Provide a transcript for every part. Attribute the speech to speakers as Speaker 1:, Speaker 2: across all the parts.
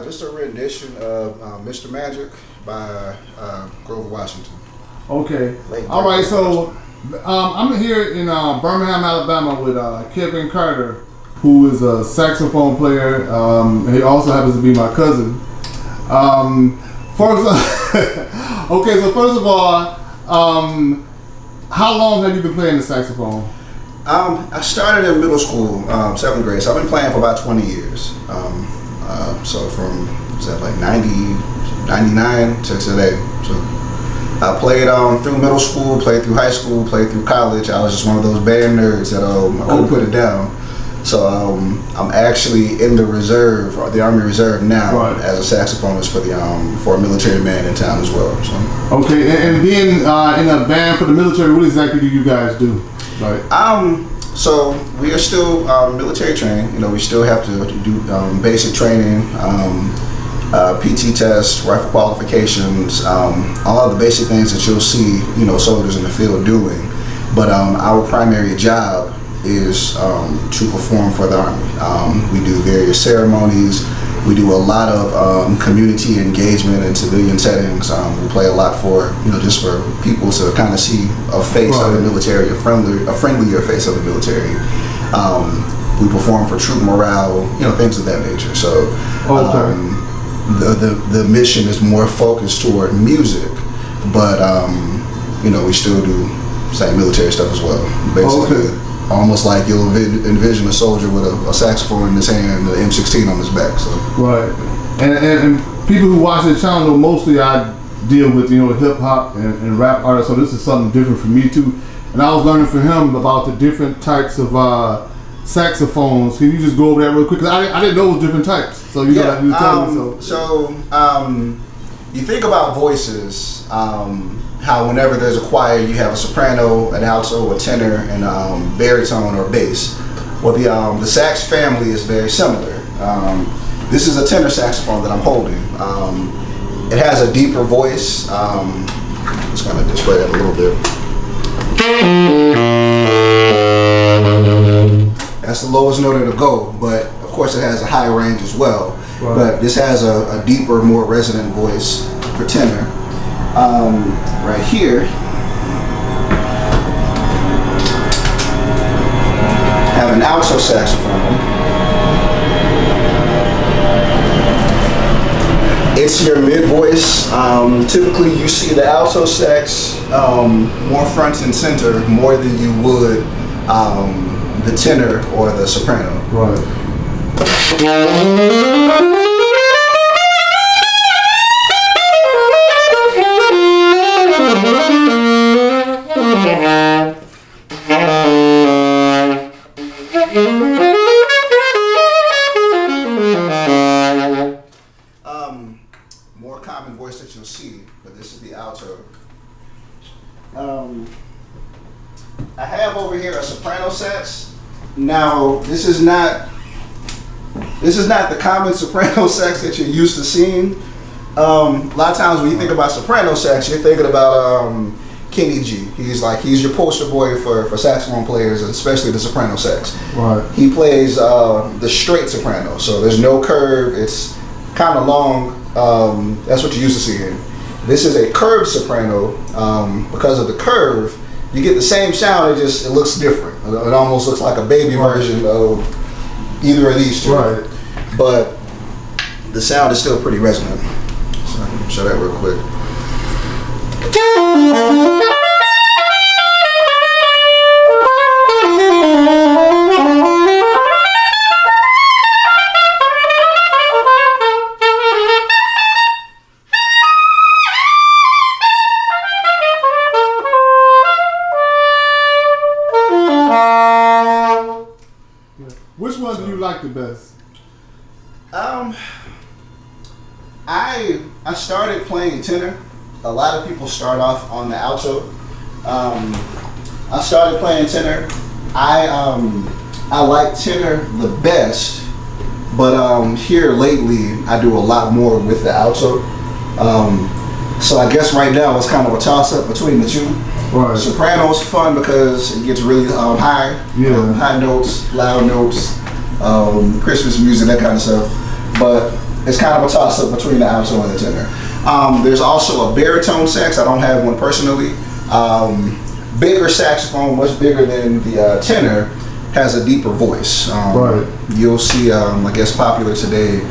Speaker 1: Just a rendition of Mr. Magic by Grover Washington.
Speaker 2: Okay. All right, so I'm here in Birmingham, Alabama with Kevin Carter, who is a saxophone player. He also happens to be my cousin. Okay, so first of all, how long have you been playing the saxophone?
Speaker 1: I started in middle school, 7th grade, so I've been playing for about 20 years. So from, like 99 to today. So I played through middle school, played through high school, played through college. I was just one of those band nerds that I couldn't put it down. So I'm actually in the reserve, or the Army Reserve now, right, as a saxophonist for a military band in town as well. So.
Speaker 2: Okay, and being in a band for the military, what exactly do you guys do? Right.
Speaker 1: So we are still military trained. You know, we still have to do basic training, PT tests, rifle qualifications, all of the basic things that you'll see, soldiers in the field doing. But our primary job is to perform for the Army. We do various ceremonies. We do a lot of community engagement in civilian settings. We play a lot for, just for people to kind of see a face of the military, a friendlier face of the military. We perform for troop morale, things of that nature. So the mission is more focused toward music, but we still do same military stuff as well. Basically, almost like you'll envision a soldier with a saxophone in his hand, the M16 on his back. So.
Speaker 2: Right, and people who watch this channel know mostly I deal with hip hop and rap artists, so this is something different for me too. And I was learning from him about the different types of saxophones. Can you just go over that real quick? Cause I didn't know it was different types. So you tell me.
Speaker 1: So you think about voices. how whenever there's a choir, you have a soprano, an alto, a tenor, and baritone or bass. Well, the sax family is very similar. This is a tenor saxophone that I'm holding. It has a deeper voice. Just gonna display that a little bit. That's the lowest note it'll go, but of course it has a high range as well. Right. But this has a deeper, more resonant voice for tenor. Right here, have an alto saxophone. It's your mid voice. Typically you see the alto sax more front and center more than you would the tenor or the soprano.
Speaker 2: Right.
Speaker 1: More common voice that you'll see, but this is the alto. I have over here a soprano sax. Now, this is not the common soprano sax that you're used to seeing. A lot of times when you think about soprano sax, you're thinking about Kenny G. He's your poster boy for saxophone players, especially the soprano sax.
Speaker 2: Right.
Speaker 1: He plays the straight soprano, so there's no curve. It's kind of long. That's what you're used to seeing. This is a curved soprano. Because of the curve, you get the same sound. It looks different. It almost looks like a baby version of either of these two.
Speaker 2: Right.
Speaker 1: But the sound is still pretty resonant. So I can show that real quick.
Speaker 2: Which one do you like the best?
Speaker 1: I started playing tenor. A lot of people start off on the alto. I started playing tenor. I like tenor the best, but here lately I do a lot more with the alto. So I guess right now it's kind of a toss-up between the two.
Speaker 2: Right.
Speaker 1: Soprano's fun because it gets really high, high notes, loud notes, Christmas music, that kind of stuff. But it's kind of a toss-up between the alto and the tenor. There's also a baritone sax. I don't have one personally. Bigger saxophone, much bigger than the tenor, has a deeper voice.
Speaker 2: Right.
Speaker 1: You'll see, I guess popular today,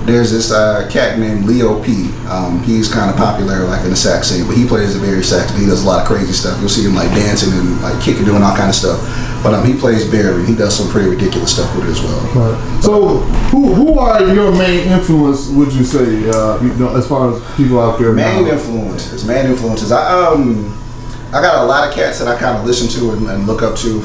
Speaker 1: there's this cat named Leo P. He's kind of popular like in the sax scene, but he plays the very sax. He does a lot of crazy stuff. You'll see him like dancing and like kicking, doing all kind of stuff. But he plays bari. He does some pretty ridiculous stuff with it as well.
Speaker 2: Right. So who are your main influence? Would you say as far as people out there?
Speaker 1: Main influences. I got a lot of cats that I kind of listen to and look up to.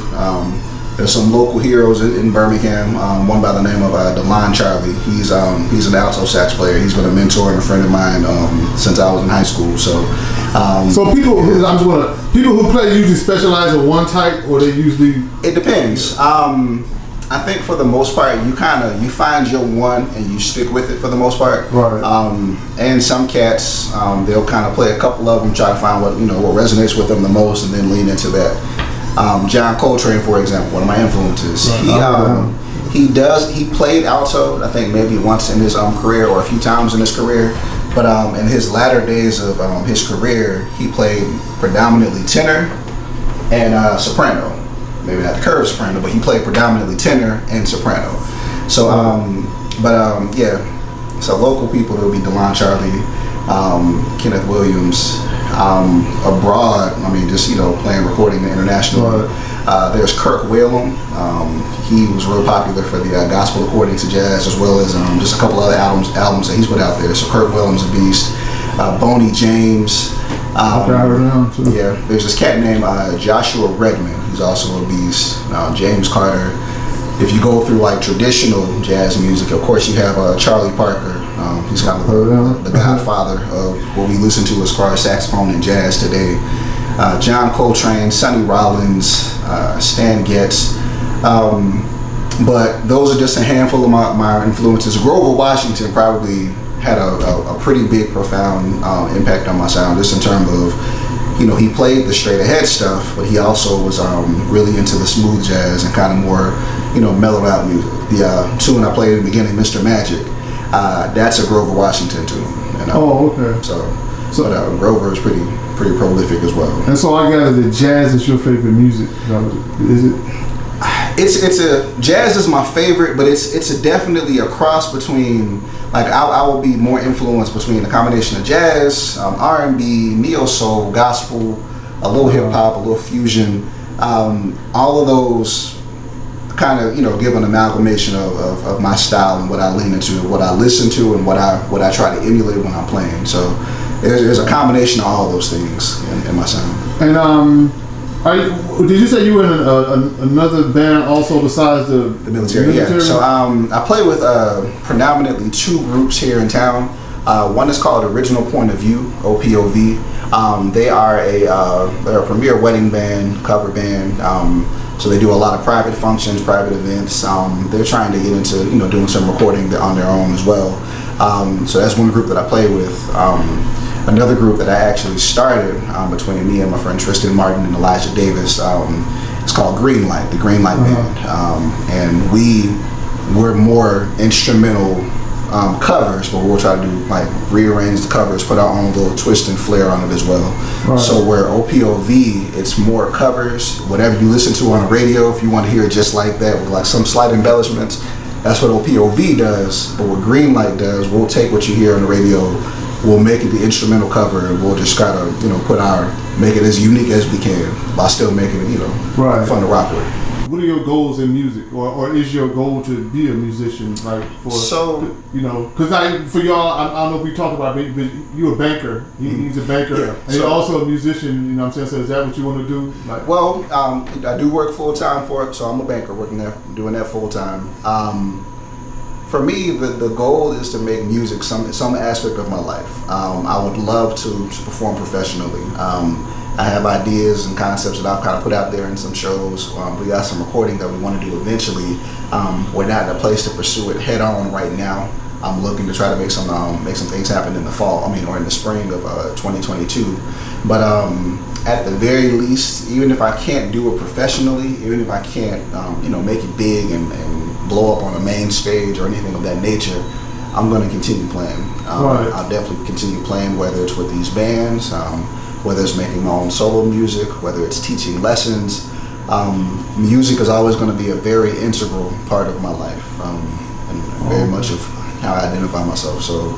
Speaker 1: There's some local heroes in Birmingham. One by the name of DeLon Charlie. He's an alto sax player. He's been a mentor and a friend of mine since I was in high school. So
Speaker 2: people who play usually specialize in one type, or they usually.
Speaker 1: It depends. I think for the most part, you find your one and you stick with it for the most part.
Speaker 2: Right.
Speaker 1: And some cats, they'll kind of play a couple of them, try to find what resonates with them the most, and then lean into that. John Coltrane, for example, one of my influences.
Speaker 2: Right.
Speaker 1: He played alto, I think maybe once in his career or a few times in his career. But in his latter days of his career, he played predominantly tenor and soprano. Maybe not the curved soprano, but he played predominantly tenor and soprano. So, so local people, there'll be DeLon Charlie, Kenneth Williams. Abroad, playing, recording internationally. Right. There's Kirk Whalum. He was real popular for the gospel recording to jazz, as well as just a couple other albums that he's put out there. So Kirk Whalum's a beast. Boney James.
Speaker 2: I heard him too.
Speaker 1: Yeah, there's this cat named Joshua Redman. He's also a beast. James Carter. If you go through like traditional jazz music, of course you have Charlie Parker. He's kind of the godfather of what we listen to as far as saxophone and jazz today. John Coltrane, Sonny Rollins, Stan Getz. But those are just a handful of my influences. Grover Washington probably had a pretty big, profound impact on my sound, just in terms of, he played the straight ahead stuff, but he also was really into the smooth jazz and kind of more, mellowed out music. The tune I played at the beginning, Mr. Magic, that's a Grover Washington tune.
Speaker 2: Okay.
Speaker 1: So Grover is pretty prolific as well.
Speaker 2: And so I gather that jazz is your favorite music. Is it?
Speaker 1: It's jazz is my favorite, but it's definitely a cross between, like, I will be more influenced between a combination of jazz, R&B, neo soul, gospel, a little hip hop, a little fusion, all of those kind of give an amalgamation of my style and what I lean into, what I listen to, and what I try to emulate when I'm playing. So there's a combination of all of those things in my sound.
Speaker 2: And did you say you were in another band also besides the
Speaker 1: military? Yeah. So I play with predominantly two groups here in town. One is called Original Point of View, OPOV. They are they're a premier wedding band, cover band. So they do a lot of private functions, private events. They're trying to get into doing some recording on their own as well. So that's one group that I play with. Another group that I actually started between me and my friend Tristan Martin and Elijah Davis, it's called Green Light, the Green Light Band. And we're more instrumental covers, but we'll try to do, like, rearrange the covers, put our own little twist and flair on it as well. Right. So where OPOV, it's more covers, whatever you listen to on the radio, if you want to hear it just like that with like some slight embellishments, that's what OPOV does. But what Green Light does, we'll take what you hear on the radio, we'll make it the instrumental cover, and we'll just try to, make it as unique as we can while still making it, fun to rock with.
Speaker 2: What are your goals in music, or is your goal to be a musician? Like, because for y'all, I don't know if we talked about it, but you're a banker. He's a banker, and you're also a musician. You know what I'm saying? So is that what you want to do? Like,
Speaker 1: well, I do work full time for it, so I'm a banker working there, doing that full time. For me, the goal is to make music some aspect of my life. I would love to perform professionally. I have ideas and concepts that I've kind of put out there in some shows. We got some recording that we want to do eventually. We're not in a place to pursue it head on right now. I'm looking to try to make some things happen in the fall. or in the spring of 2022. But at the very least, even if I can't do it professionally, even if I can't, make it big and blow up on a main stage or anything of that nature, I'm going to continue playing.
Speaker 2: Right.
Speaker 1: I'll definitely continue playing, whether it's with these bands, whether it's making my own solo music, whether it's teaching lessons. Music is always going to be a very integral part of my life, and very much of how I identify myself. So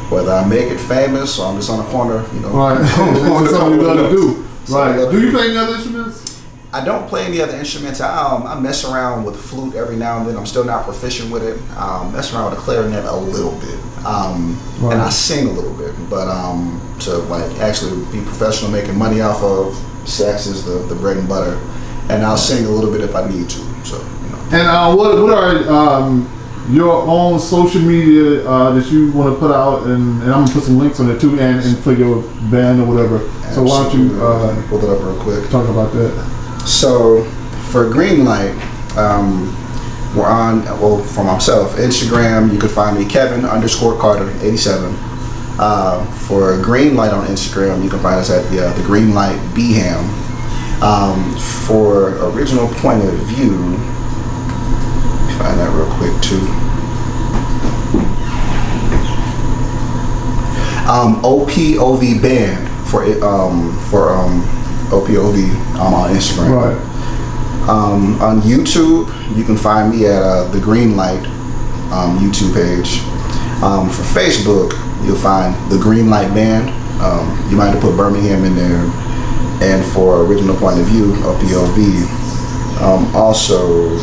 Speaker 1: whether I make it famous or I'm just on a corner,
Speaker 2: right. That's something you love to do. Right. Do you play any other instruments?
Speaker 1: I don't play any other instruments. I mess around with the flute every now and then. I'm still not proficient with it. Mess around with the clarinet a little bit.
Speaker 2: Right.
Speaker 1: And I sing a little bit. But to actually be professional making money off of sax is the bread and butter. And I'll sing a little bit if I need to. So,
Speaker 2: And what are your own social media that you want to put out? And I'm going to put some links on there too, and for your band or whatever.
Speaker 1: Absolutely.
Speaker 2: So why don't you
Speaker 1: pull it up real quick.
Speaker 2: Talk about that.
Speaker 1: So for Green Light, we're on, for myself, Instagram, you can find me Kevin_Carter87. For Green Light on Instagram, you can find us at the Green Light Beham. For Original Point of View, let me find that real quick too. OPOV Band for OPOV on Instagram.
Speaker 2: Right.
Speaker 1: On YouTube, you can find me at the Green Light YouTube page. For Facebook, you'll find the Green Light Band. You might have put Birmingham in there. And for Original Point of View, OPOV. Also,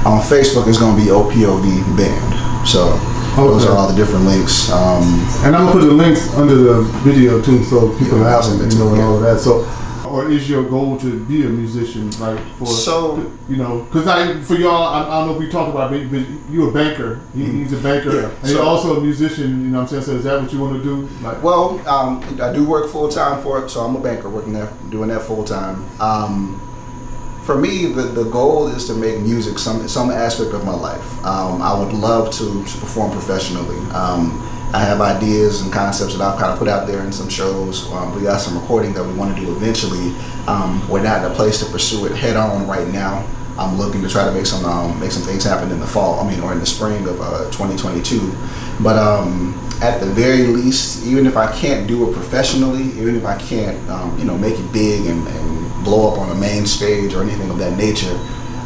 Speaker 1: on Facebook, it's going to be OPOV Band. So those are all the different links.
Speaker 2: And I'm going to put the links under the video too, so people have them and all of that. So or is your goal to be a musician? Like for
Speaker 1: So,
Speaker 2: you know, because for y'all, I don't know if we talked about it, but you're a banker. He's a banker,
Speaker 1: Yeah,
Speaker 2: and you're also a musician. You know what I'm saying? So is that what you want to do? Like,
Speaker 1: well, I do work full time for it, so I'm a banker working there, doing that full time. For me, the goal is to make music some aspect of my life. I would love to perform professionally. I have ideas and concepts that I've kind of put out there in some shows. We got some recording that we want to do eventually. We're not in a place to pursue it head on right now. I'm looking to try to make some things happen in the fall. or in the spring of 2022. But at the very least, even if I can't do it professionally, even if I can't, make it big and blow up on a main stage or anything of that nature,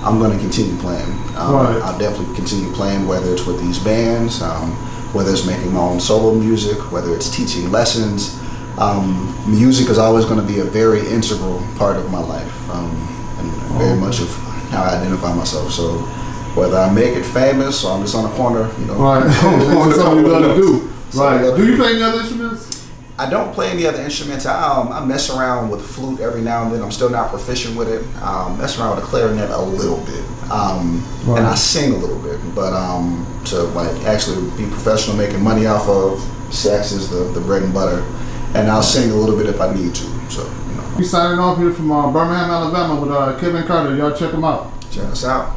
Speaker 1: I'm going to continue playing.
Speaker 2: Right.
Speaker 1: I'll definitely continue playing, whether it's with these bands, whether it's making my own solo music, whether it's teaching lessons. Music is always going to be a very integral part of my life, and very much of how I identify myself. So whether I make it famous or I'm just on the corner,
Speaker 2: right, that's something you love to do. Right. Do you play any other instruments?
Speaker 1: I don't play any other instruments. I mess around with the flute every now and then. I'm still not proficient with it. Mess around with the clarinet a little bit,
Speaker 2: Right.
Speaker 1: and I sing a little bit. But to actually be professional, making money off of sax is the bread and butter, and I'll sing a little bit if I need to. So
Speaker 2: We signing off here from Birmingham, Alabama with Kevin Carter. Y'all check him out.
Speaker 1: check us out.